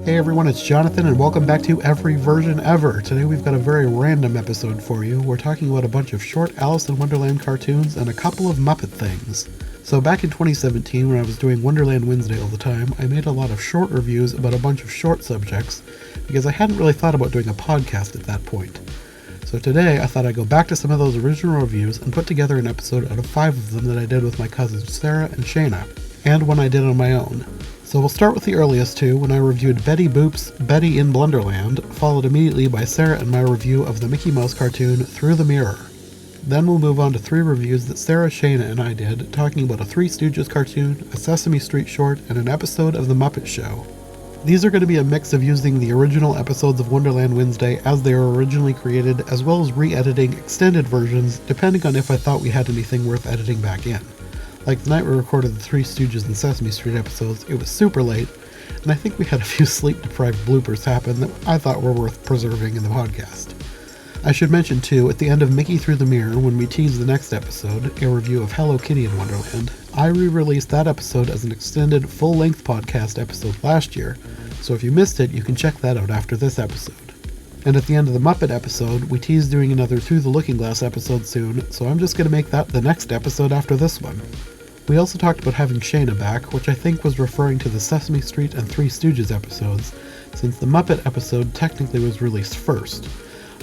Hey everyone, it's Jonathan and welcome back to Every Version Ever. Today we've got a very random episode for you. We're talking about a bunch of short Alice in Wonderland cartoons and a couple of Muppet things. So back in 2017, when I was doing Wonderland Wednesday all the time, I made a lot of short reviews about a bunch of short subjects because I hadn't really thought about doing a podcast at that point. So today I thought I'd go back to some of those original reviews and put together an episode out of 5 of them that I did with my cousins Sarah and Shayna, and one I did on my own. So we'll start with the earliest two, when I reviewed Betty Boop's Betty in Blunderland, followed immediately by Sarah and my review of the Mickey Mouse cartoon Through the Mirror. Then we'll move on to 3 reviews that Sarah, Shayna, and I did, talking about a Three Stooges cartoon, a Sesame Street short, and an episode of The Muppet Show. These are going to be a mix of using the original episodes of Wonderland Wednesday as they were originally created, as well as re-editing extended versions, depending on if I thought we had anything worth editing back in. Like the night we recorded the Three Stooges and Sesame Street episodes, it was super late, and I think we had a few sleep-deprived bloopers happen that I thought were worth preserving in the podcast. I should mention too, at the end of Mickey Through the Mirror, when we tease the next episode, a review of Hello Kitty in Wonderland, I re-released that episode as an extended, full-length podcast episode last year, so if you missed it, you can check that out after this episode. And at the end of the Muppet episode, we teased doing another Through the Looking Glass episode soon, so I'm just going to make that the next episode after this one. We also talked about having Shayna back, which I think was referring to the Sesame Street and Three Stooges episodes, since the Muppet episode technically was released first.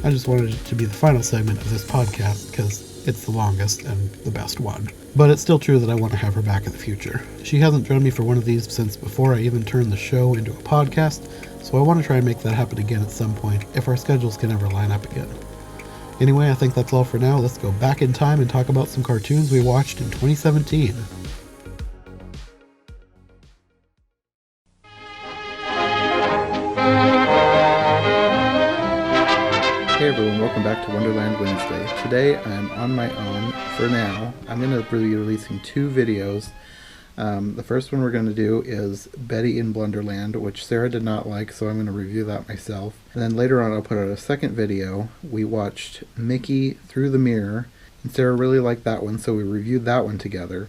I just wanted it to be the final segment of this podcast because it's the longest and the best one. But it's still true that I want to have her back in the future. She hasn't joined me for one of these since before I even turned the show into a podcast, so I want to try and make that happen again at some point, if our schedules can ever line up again. Anyway, I think that's all for now. Let's go back in time and talk about some cartoons we watched in 2017. Hey everyone, welcome back to Wonderland Wednesday. Today I'm on my own for now. I'm going to be releasing 2 videos. The first one we're going to do is Betty in Blunderland, which Sarah did not like, so I'm going to review that myself. And then later on I'll put out a second video. We watched Mickey Through the Mirror, and Sarah really liked that one, so we reviewed that one together.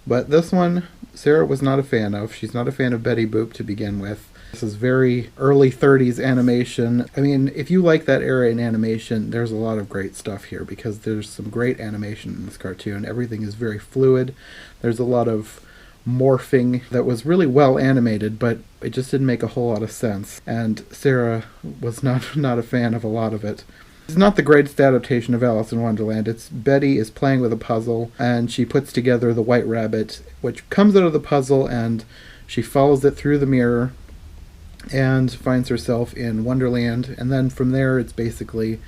But this one, Sarah was not a fan of. She's not a fan of Betty Boop to begin with. This is very early 30s animation. I mean, if you like that era in animation, there's a lot of great stuff here because there's some great animation in this cartoon. Everything is very fluid. There's a lot of morphing that was really well animated, but it just didn't make a whole lot of sense. And Sarah was not a fan of a lot of it. It's not the greatest adaptation of Alice in Wonderland. It's Betty is playing with a puzzle, and she puts together the white rabbit, which comes out of the puzzle, and she follows it through the mirror and finds herself in Wonderland. And then from there, it's basically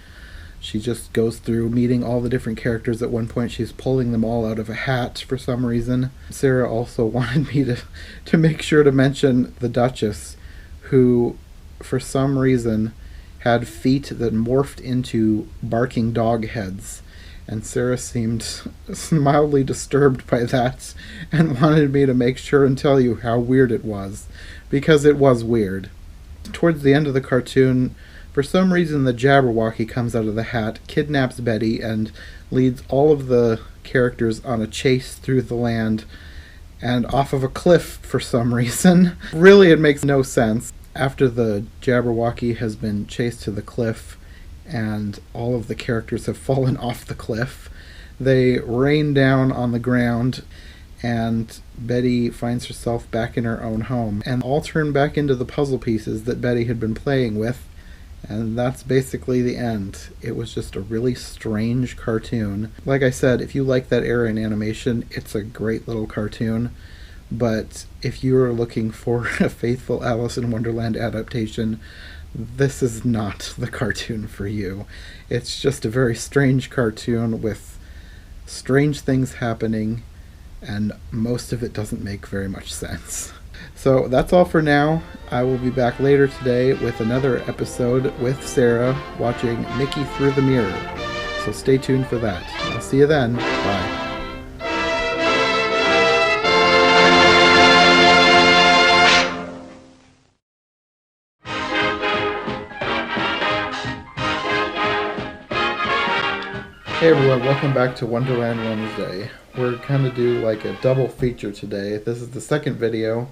she just goes through meeting all the different characters. At one point, she's pulling them all out of a hat for some reason. Sarah also wanted me to make sure to mention the Duchess, who, for some reason, had feet that morphed into barking dog heads. And Sarah seemed mildly disturbed by that and wanted me to make sure and tell you how weird it was, because it was weird. Towards the end of the cartoon, for some reason the Jabberwocky comes out of the hat, kidnaps Betty, and leads all of the characters on a chase through the land and off of a cliff for some reason. Really, it makes no sense. After the Jabberwocky has been chased to the cliff and all of the characters have fallen off the cliff, they rain down on the ground, and Betty finds herself back in her own home, and all turn back into the puzzle pieces that Betty had been playing with, and that's basically the end. It was just a really strange cartoon. Like I said, if you like that era in animation, it's a great little cartoon, but if you are looking for a faithful Alice in Wonderland adaptation, this is not the cartoon for you. It's just a very strange cartoon with strange things happening, and most of it doesn't make very much sense. So that's all for now. I will be back later today with another episode with Sarah watching Mickey Through the Mirror. So stay tuned for that. I'll see you then. Bye. Hey everyone, welcome back to Wonderland Wednesday. We're going to do like a double feature today. This is the second video.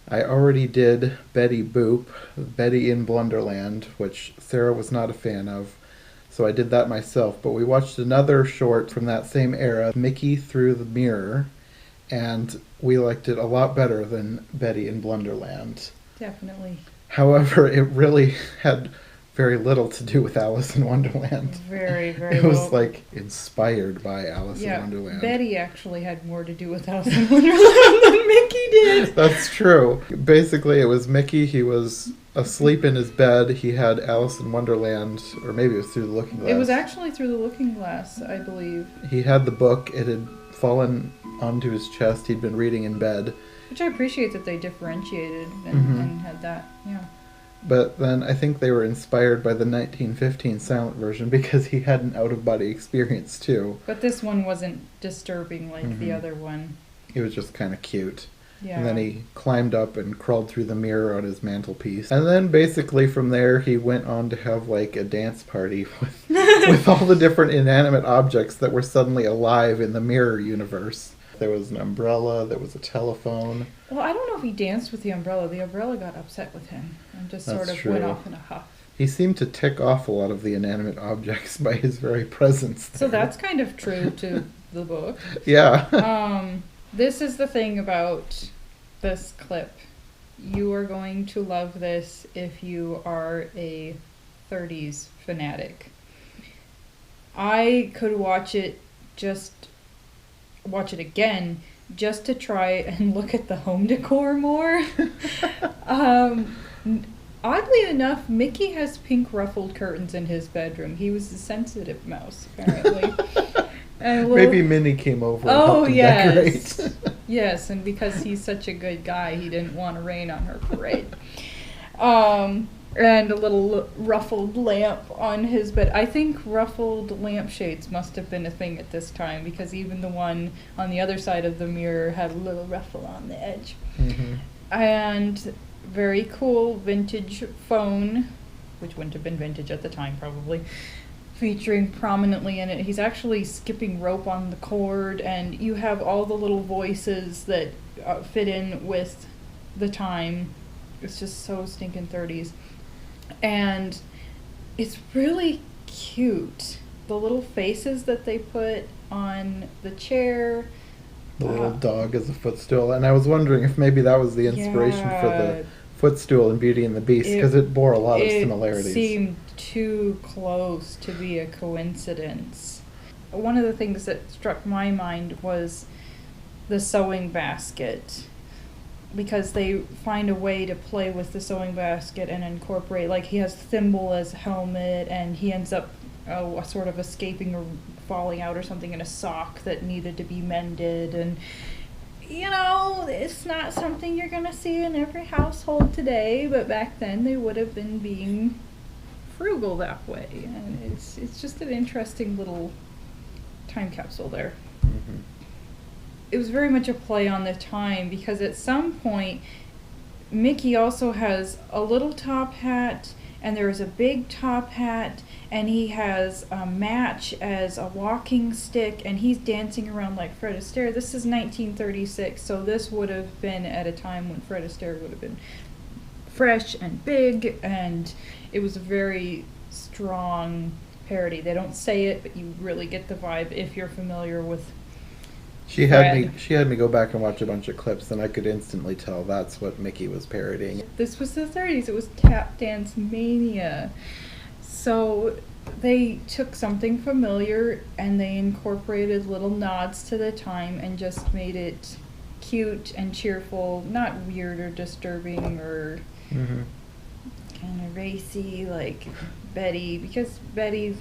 I already did Betty Boop, Betty in Blunderland, which Sarah was not a fan of, so I did that myself. But we watched another short from that same era, Mickey Through the Mirror, and we liked it a lot better than Betty in Blunderland. Definitely. However, it really had very little to do with Alice in Wonderland. Very, very It was little. like inspired by Alice in Yeah, Wonderland. Betty actually had more to do with Alice in Wonderland than Mickey did. That's true. Basically, it was Mickey. He was asleep in his bed. He had Alice in Wonderland, or maybe it was Through the Looking Glass. It was actually Through the Looking Glass, I believe. He had the book. It had fallen onto his chest. He'd been reading in bed. Which I appreciate that they differentiated and had that, yeah. But then I think they were inspired by the 1915 silent version because he had an out-of-body experience too. But this one wasn't disturbing like the other one. It was just kind of cute. Yeah. And then he climbed up and crawled through the mirror on his mantelpiece. And then basically from there he went on to have like a dance party with all the different inanimate objects that were suddenly alive in the mirror universe. There was an umbrella, there was a telephone. Well, I don't know if he danced with the umbrella. The umbrella got upset with him and just That's sort of true. went off in a huff. He seemed to tick off a lot of the inanimate objects by his very presence there. So that's kind of true to the book. Yeah. This is the thing about this clip. You are going to love this if you are a 30s fanatic. I could watch it again just to try and look at the home decor more. Oddly enough, Mickey has pink ruffled curtains in his bedroom. He was a sensitive mouse, apparently. And Maybe Minnie came over and helped him decorate. Yes, and because he's such a good guy, he didn't want to rain on her parade. And a little ruffled lamp on his bed. I think ruffled lampshades must have been a thing at this time because even the one on the other side of the mirror had a little ruffle on the edge. Mm-hmm. And very cool vintage phone, which wouldn't have been vintage at the time probably, featuring prominently in it. He's actually skipping rope on the cord, and you have all the little voices that fit in with the time. It's just so stinking 30s. And it's really cute. The little faces that they put on the chair. The little dog as a footstool. And I was wondering if maybe that was the inspiration for the footstool in Beauty and the Beast, because it bore a lot of similarities. It seemed too close to be a coincidence. One of the things that struck my mind was the sewing basket, because they find a way to play with the sewing basket and incorporate, like he has Thimble as a helmet, and he ends up sort of escaping or falling out or something in a sock that needed to be mended. And you know, it's not something you're gonna see in every household today, but back then they would have been being frugal that way, and it's just an interesting little time capsule there. Mm-hmm. It was very much a play on the time, because at some point Mickey also has a little top hat, and there's a big top hat, and he has a match as a walking stick, and he's dancing around like Fred Astaire. This is 1936, so this would have been at a time when Fred Astaire would have been fresh and big, and it was a very strong parody. They don't say it, but you really get the vibe if you're familiar with She had me go back and watch a bunch of clips, and I could instantly tell that's what Mickey was parodying. This was the 30s. It was tap dance mania. So they took something familiar and they incorporated little nods to the time and just made it cute and cheerful, not weird or disturbing or kind of racy like Betty, because Betty,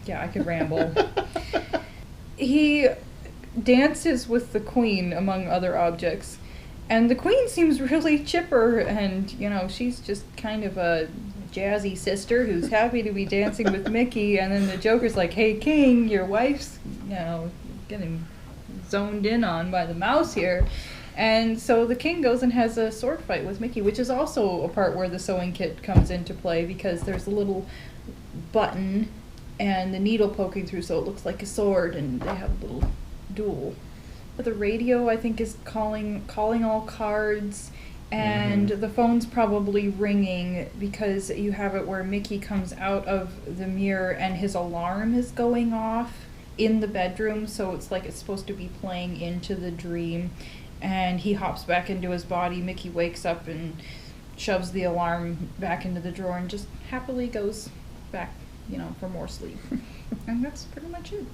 yeah, I could ramble. He dances with the Queen, among other objects, and the Queen seems really chipper, and you know, she's just kind of a jazzy sister who's happy to be dancing with Mickey, and then the Joker's like, hey King, your wife's, you know, getting zoned in on by the mouse here. And so the King goes and has a sword fight with Mickey, which is also a part where the sewing kit comes into play, because there's a little button and the needle poking through so it looks like a sword, and they have a little duel. But the radio, I think, is calling all cards, And the phone's probably ringing because you have it where Mickey comes out of the mirror and his alarm is going off in the bedroom, so it's like it's supposed to be playing into the dream. And he hops back into his body. Mickey wakes up and shoves the alarm back into the drawer and just happily goes back, for more sleep. And that's pretty much it.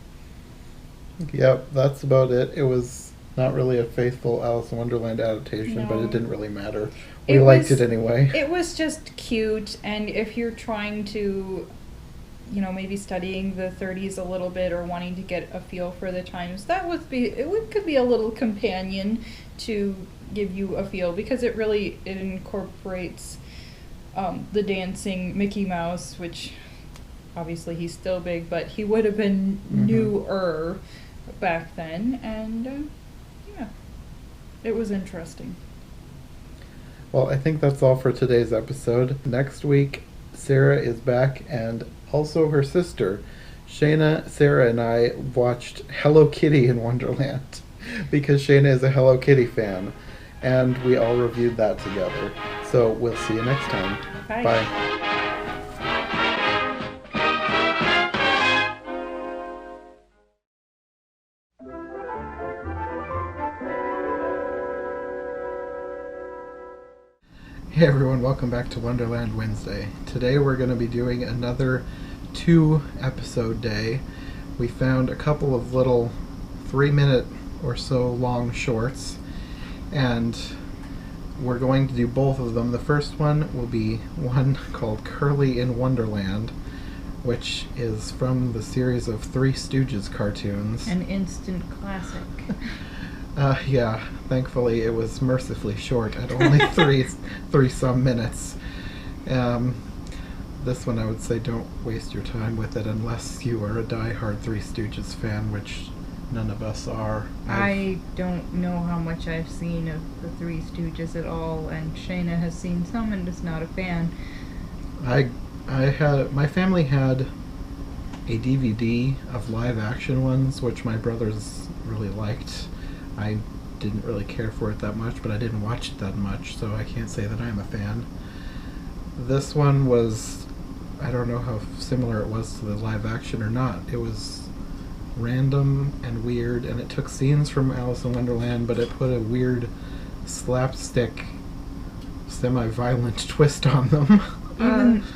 Yep, that's about it. It was not really a faithful Alice in Wonderland adaptation, but it didn't really matter. We liked it anyway. It was just cute, and if you're trying to, maybe studying the 30s a little bit or wanting to get a feel for the times, could be a little companion to give you a feel, because it incorporates the dancing Mickey Mouse, which obviously he's still big, but he would have been newer back then, and it was interesting. Well, I think that's all for today's episode. Next week, Sarah is back, and also her sister. Shayna, Sarah, and I watched Hello Kitty in Wonderland because Shayna is a Hello Kitty fan, and we all reviewed that together. So we'll see you next time. Bye. Bye. Hey everyone, welcome back to Wonderland Wednesday. Today we're going to be doing another 2-episode day. We found a couple of little 3-minute or so long shorts, and we're going to do both of them. The first one will be one called Curly in Wonderland, which is from the series of Three Stooges cartoons. An instant classic. Yeah, thankfully it was mercifully short at only three some minutes. This one I would say don't waste your time with it unless you are a die-hard Three Stooges fan, which none of us are. I don't know how much I've seen of the Three Stooges at all, and Shayna has seen some and is not a fan. My family had a DVD of live-action ones, which my brothers really liked. I didn't really care for it that much, but I didn't watch it that much, so I can't say that I'm a fan. This one was, I don't know how similar it was to the live action or not. It was random and weird, and it took scenes from Alice in Wonderland, but it put a weird slapstick, semi-violent twist on them.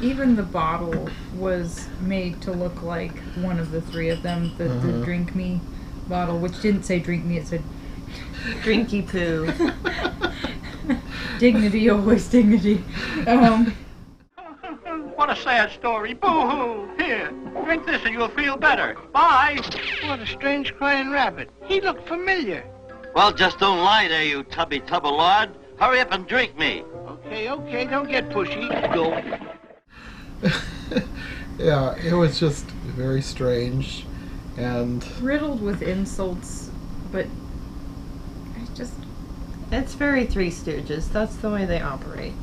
Even the bottle was made to look like one of the three of them, the Drink Me bottle, which didn't say Drink Me, it said Drinky poo. Dignity, always dignity. What a sad story. Boo-hoo. Here, drink this and you'll feel better. Bye. What a strange crying rabbit. He looked familiar. Well, just don't lie there, you tubby tub of lard. Hurry up and drink me. Okay, don't get pushy. Go. Yeah, it was just very strange and riddled with insults, but it's very Three Stooges. That's the way they operate.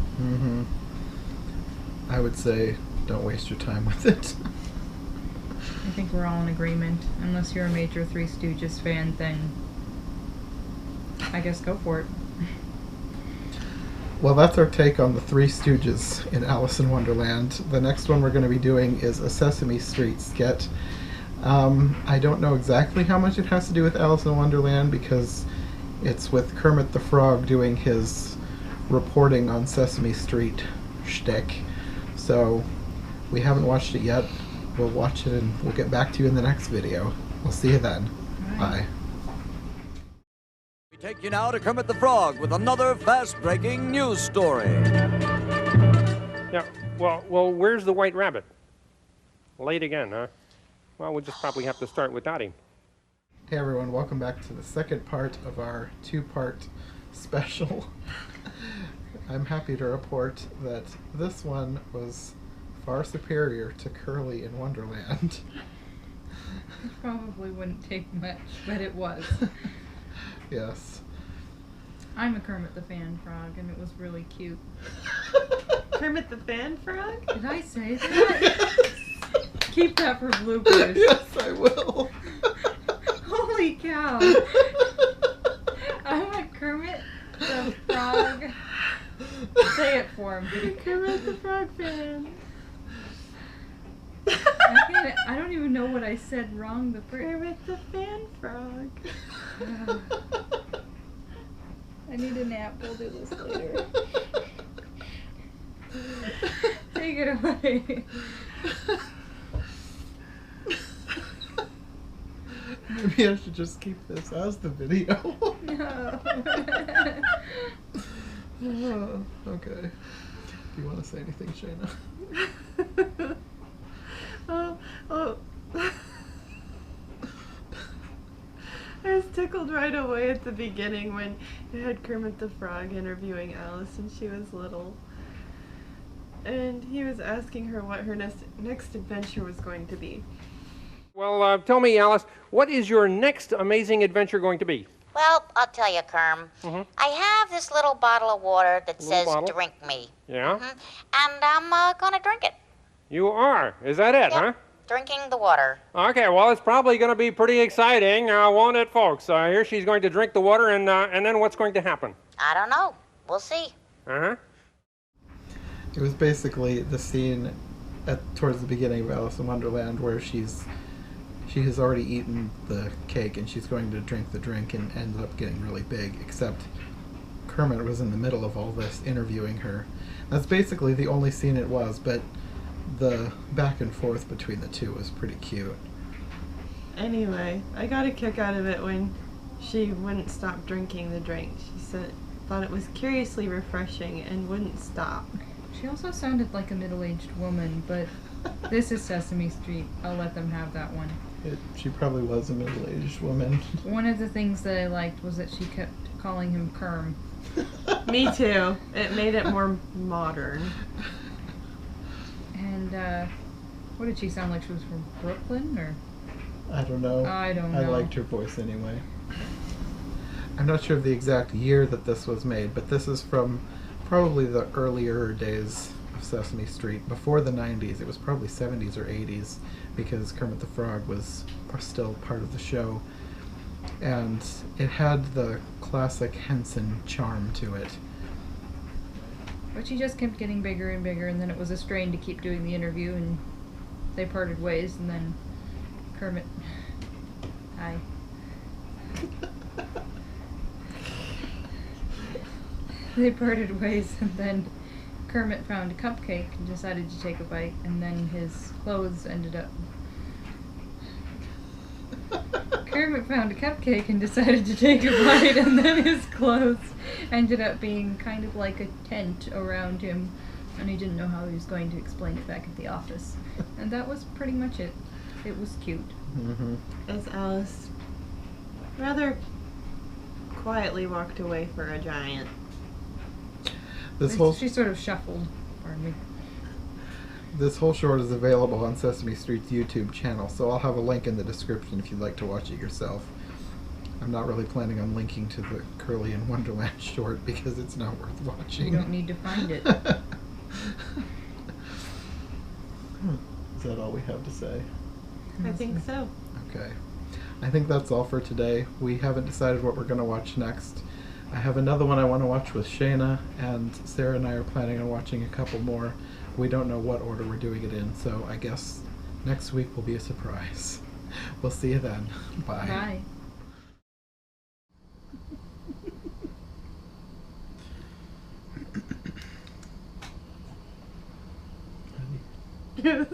I would say don't waste your time with it. I think we're all in agreement. Unless you're a major Three Stooges fan, then I guess go for it. Well, that's our take on the Three Stooges in Alice in Wonderland. The next one we're going to be doing is a Sesame Street skit. I don't know exactly how much it has to do with Alice in Wonderland because it's with Kermit the Frog doing his reporting on Sesame Street shtick. So we haven't watched it yet. We'll watch it and we'll get back to you in the next video. We'll see you then. Bye. We take you now to Kermit the Frog with another fast-breaking news story. Yeah, well, where's the White Rabbit? Late again, huh? Well, we'll just probably have to start without him. Hey everyone, welcome back to the second part of our 2-part special. I'm happy to report that this one was far superior to Curly in Wonderland. It probably wouldn't take much, but it was. Yes. I'm a Kermit the Fan Frog, and it was really cute. Kermit the Fan Frog? Did I say that? Keep that for bloopers. Yes, I will. Holy cow. I'm a Kermit the Frog Say it for him. Kermit the Frog fan. I don't even know what I said wrong the first. Kermit the Fan Frog. I need a nap. We'll do this later. Take it away. Maybe I should just keep this as the video. No. Oh, okay. Do you want to say anything, Shayna? Oh. I was tickled right away at the beginning when you had Kermit the Frog interviewing Alice when she was little. And he was asking her what her next adventure was going to be. Well, tell me, Alice, what is your next amazing adventure going to be? Well, I'll tell you, Kerm. I have this little bottle of water that says bottle? drink me. Yeah? And I'm gonna drink it. You are? Is that it, huh? Drinking the water. Okay, well, it's probably going to be pretty exciting, won't it, folks? Here she's going to drink the water, and then what's going to happen? I don't know. We'll see. Uh-huh. It was basically the scene towards the beginning of Alice in Wonderland where she has already eaten the cake and she's going to drink the drink and ends up getting really big, except Kermit was in the middle of all this interviewing her. That's basically the only scene it was, but the back and forth between the two was pretty cute. Anyway, I got a kick out of it when she wouldn't stop drinking the drink. She thought it was curiously refreshing and wouldn't stop. She also sounded like a middle-aged woman, but this is Sesame Street. I'll let them have that one. She probably was a middle-aged woman. One of the things that I liked was that she kept calling him Kerm. Me too. It made it more modern. And what did she sound like? She was from Brooklyn, or? I don't know. I don't know. I liked her voice anyway. I'm not sure of the exact year that this was made, but this is from probably the earlier days of Sesame Street, before the 90s. It was probably 70s or 80s, because Kermit the Frog was still part of the show. And it had the classic Henson charm to it. But she just kept getting bigger and bigger, and then it was a strain to keep doing the interview, and they parted ways, and then Kermit... Hi. They parted ways, and then Kermit found a cupcake and decided to take a bite, and then his clothes ended up... Kermit found a cupcake and decided to take a bite, and then his clothes ended up being kind of like a tent around him, and he didn't know how he was going to explain it back at the office. And that was pretty much it. It was cute. Mm-hmm. As Alice rather quietly walked away for a giant. She sort of shuffled, pardon me. This whole short is available on Sesame Street's YouTube channel, so I'll have a link in the description if you'd like to watch it yourself. I'm not really planning on linking to the Curly in Wonderland short because it's not worth watching. You don't need to find it. Is that all we have to say? I think so. Okay. I think that's all for today. We haven't decided what we're going to watch next. I have another one I want to watch with Shayna, and Sarah and I are planning on watching a couple more. We don't know what order we're doing it in, so I guess next week will be a surprise. We'll see you then. Bye. Bye. Yes.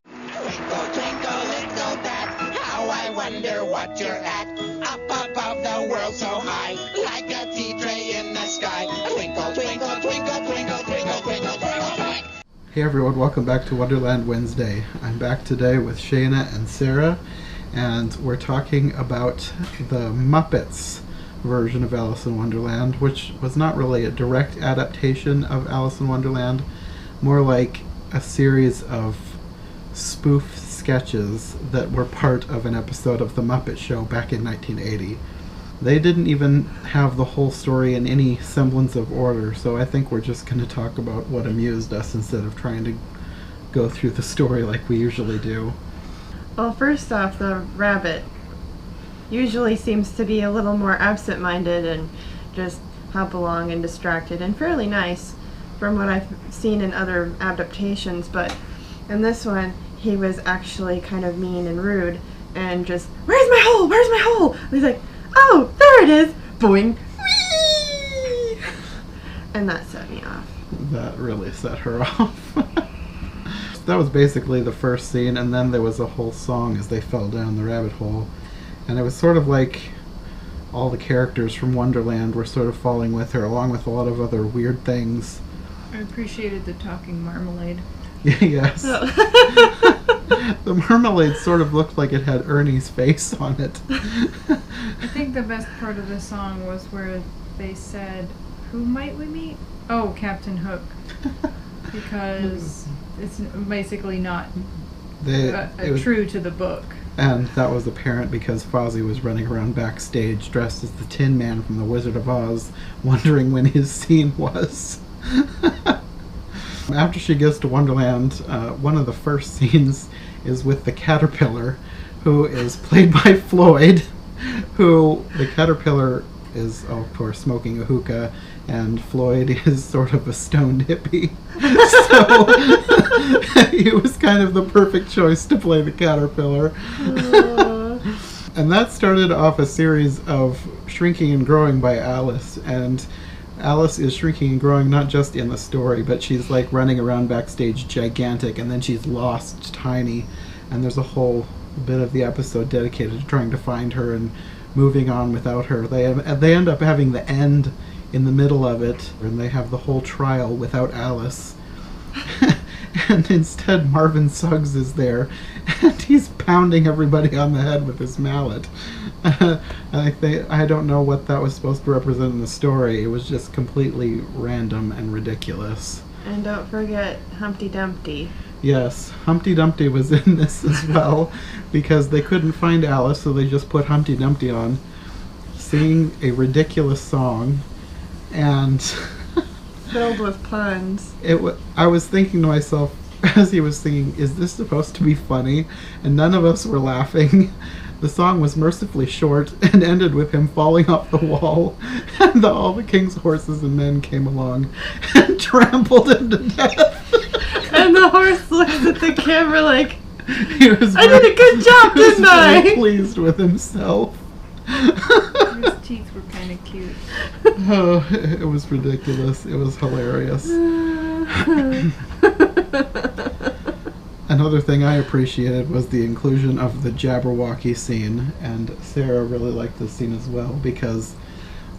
Twinkle, twinkle, little bat, how I wonder what you're at. Up above the world so high, like a tea tray in the sky. Twinkle, twinkle, twinkle, twinkle, twinkle, twinkle, twinkle, twinkle. Hey everyone, welcome back to Wonderland Wednesday. I'm back today with Shayna and Sarah, and we're talking about the Muppets version of Alice in Wonderland, which was not really a direct adaptation of Alice in Wonderland, more like a series of spoof sketches that were part of an episode of The Muppet Show back in 1980. They didn't even have the whole story in any semblance of order, so I think we're just going to talk about what amused us instead of trying to go through the story like we usually do. Well, first off, the rabbit usually seems to be a little more absent-minded and just hop along and distracted and fairly nice from what I've seen in other adaptations, but in this one he was actually kind of mean and rude and just, where's my hole? Where's my hole? And he's like, oh, there it is! Boing! Whee! And that set me off. That really set her off. That was basically the first scene, and then there was a whole song as they fell down the rabbit hole. And it was sort of like all the characters from Wonderland were sort of falling with her, along with a lot of other weird things. I appreciated the talking marmalade. Yes. The marmalade sort of looked like it had Ernie's face on it. I think the best part of the song was where they said, who might we meet? Oh, Captain Hook. Because it's basically not true to the book. And that was apparent because Fozzie was running around backstage dressed as the Tin Man from The Wizard of Oz, wondering when his scene was. After she gets to Wonderland, one of the first scenes is with the caterpillar, who is played by Floyd, who the caterpillar is, of course, smoking a hookah, and Floyd is sort of a stoned hippie. So he was kind of the perfect choice to play the caterpillar. And that started off a series of shrinking and growing by Alice, and Alice is shrinking and growing not just in the story, but she's like running around backstage gigantic, and then she's lost tiny, and there's a whole bit of the episode dedicated to trying to find her and moving on without her. They end up having the end in the middle of it, and they have the whole trial without Alice. And instead Marvin Suggs is there, and he's pounding everybody on the head with his mallet. And I don't know what that was supposed to represent in the story. It was just completely random and ridiculous. And don't forget Humpty Dumpty. Yes, Humpty Dumpty was in this as well, because they couldn't find Alice, so they just put Humpty Dumpty on, singing a ridiculous song, and filled with puns. I was thinking to myself as he was singing, is this supposed to be funny? And none of us were laughing. The song was mercifully short and ended with him falling off the wall, and all the king's horses and men came along and trampled him to death. And the horse looks at the camera like, I did a good job, didn't I? He was very pleased with himself. His teeth were kind of cute. Oh, it was ridiculous. It was hilarious. Another thing I appreciated was the inclusion of the Jabberwocky scene, and Sarah really liked this scene as well, because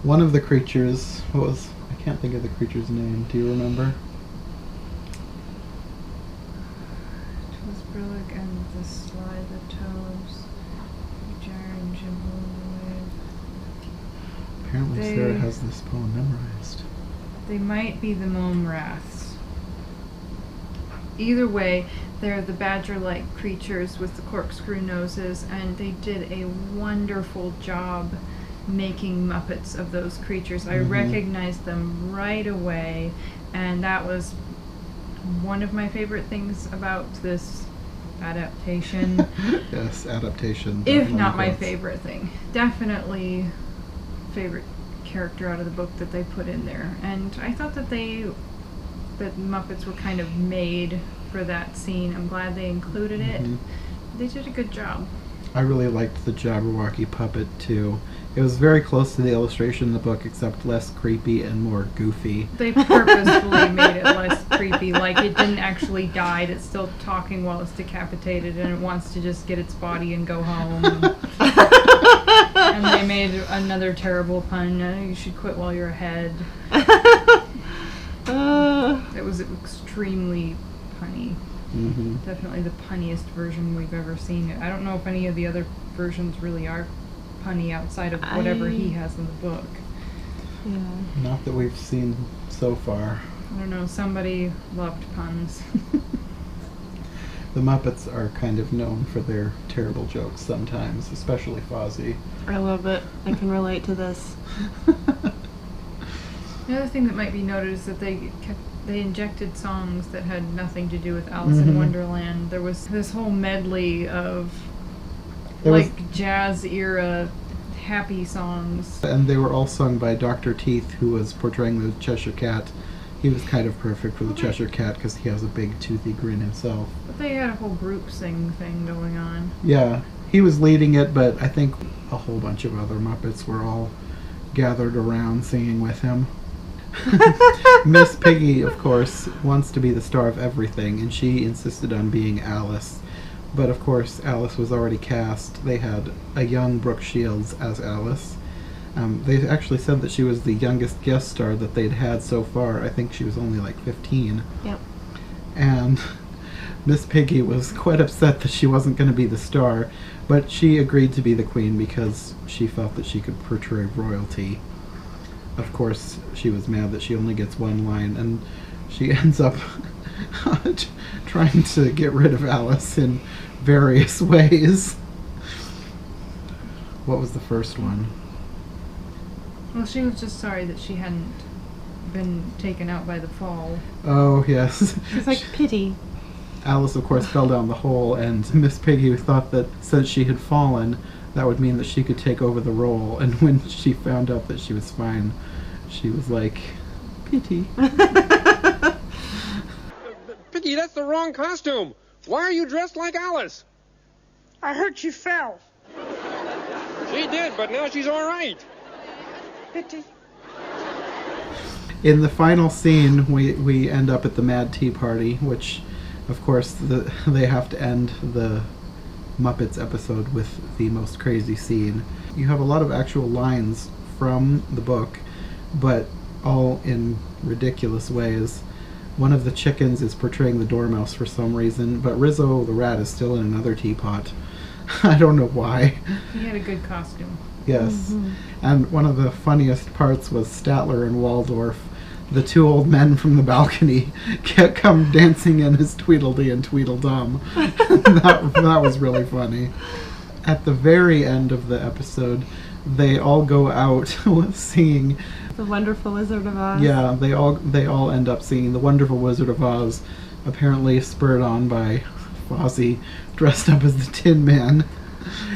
one of the creatures I can't think of the creature's name. Do you remember? It was Brillig and the Sly, the Toes, Jar and Jimbo. Apparently Sarah has this poem memorized. They might be the Mome Raths. Either way, they're the badger-like creatures with the corkscrew noses, and they did a wonderful job making Muppets of those creatures. I recognized them right away, and that was one of my favorite things about this adaptation. Yes, adaptation. If not my favorite thing. Definitely favorite character out of the book that they put in there. And I thought that Muppets were kind of made for that scene. I'm glad they included it. They did a good job. I really liked the Jabberwocky puppet too. It was very close to the illustration in the book, except less creepy and more goofy. They purposefully made it less creepy, like it didn't actually die. It's still talking while it's decapitated, and it wants to just get its body and go home. And they made another terrible pun, you should quit while you're ahead. It was extremely punny. Definitely the punniest version we've ever seen. I don't know if any of the other versions really are punny outside of whatever he has in the book. Yeah. Not that we've seen so far. I don't know, somebody loved puns. The Muppets are kind of known for their terrible jokes sometimes, especially Fozzie. I love it. I can relate to this. The other thing that might be noted is that they injected songs that had nothing to do with Alice in Wonderland. There was this whole medley of jazz era happy songs. And they were all sung by Dr. Teeth, who was portraying the Cheshire Cat. He was kind of perfect for the Cheshire Cat because he has a big toothy grin himself. But they had a whole group sing thing going on. Yeah, he was leading it, but I think a whole bunch of other Muppets were all gathered around singing with him. Miss Piggy, of course, wants to be the star of everything, and she insisted on being Alice. But of course, Alice was already cast. They had a young Brooke Shields as Alice. They actually said that she was the youngest guest star that they'd had so far. I think she was only like 15. Yep. And Miss Piggy was quite upset that she wasn't going to be the star, but she agreed to be the queen because she felt that she could portray royalty. Of course, she was mad that she only gets one line, and she ends up trying to get rid of Alice in various ways. What was the first one? Well, she was just sorry that she hadn't been taken out by the fall. Oh, yes. It's like pity. Alice, of course, fell down the hole, and Miss Piggy thought that since she had fallen, that would mean that she could take over the role. And when she found out that she was fine, she was like, pity. Piggy, that's the wrong costume. Why are you dressed like Alice? I heard she fell. She did, but now she's all right. Pity. In the final scene, we end up at the Mad Tea Party, which, of course, they have to end the Muppets episode with the most crazy scene. You have a lot of actual lines from the book, but all in ridiculous ways. One of the chickens is portraying the dormouse for some reason, but Rizzo the rat is still in another teapot. I don't know why. He had a good costume. Yes. Mm-hmm. And one of the funniest parts was Statler and Waldorf, the two old men from the balcony, come dancing in as Tweedledee and Tweedledum. that was really funny. At the very end of the episode, they all go out singing The Wonderful Wizard of Oz. Yeah, they all end up singing The Wonderful Wizard of Oz, apparently spurred on by Fozzie dressed up as the Tin Man.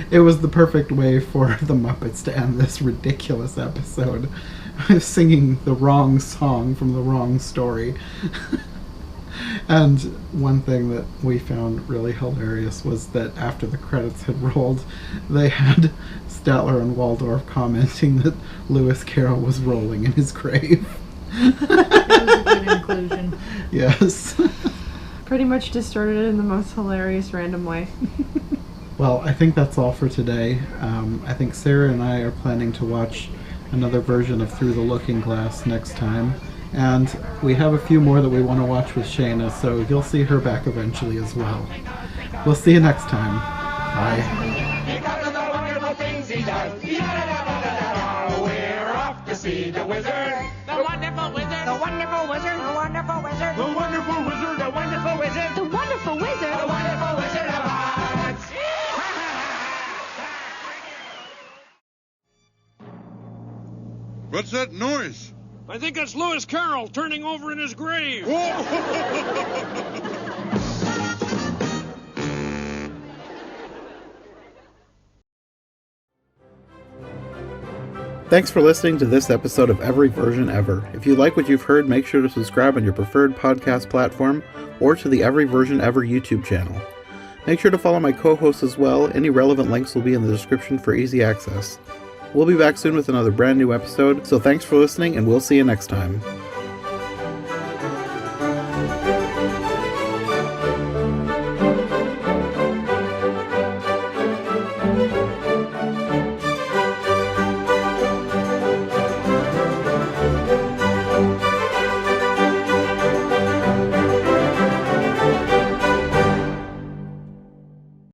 It was the perfect way for the Muppets to end this ridiculous episode, singing the wrong song from the wrong story. And one thing that we found really hilarious was that after the credits had rolled, they had Statler and Waldorf commenting that Lewis Carroll was rolling in his grave. That was a good inclusion. Yes. Pretty much distorted it in the most hilarious random way. Well, I think that's all for today. I think Sarah and I are planning to watch another version of Through the Looking Glass next time. And we have a few more that we want to watch with Shayna, so you'll see her back eventually as well. We'll see you next time. Bye. Because of the wonderful things he does. We're off to see the wizard. The wonderful wizard. The wonderful wizard. The wonderful wizard. The wonderful wizard. The wonderful wizard. The wonderful wizard. The wonderful wizard of Oz. What's that noise? I think that's Lewis Carroll turning over in his grave. Thanks for listening to this episode of Every Version Ever. If you like what you've heard, make sure to subscribe on your preferred podcast platform or to the Every Version Ever YouTube channel. Make sure to follow my co-hosts as well. Any relevant links will be in the description for easy access. We'll be back soon with another brand new episode, so thanks for listening and we'll see you next time.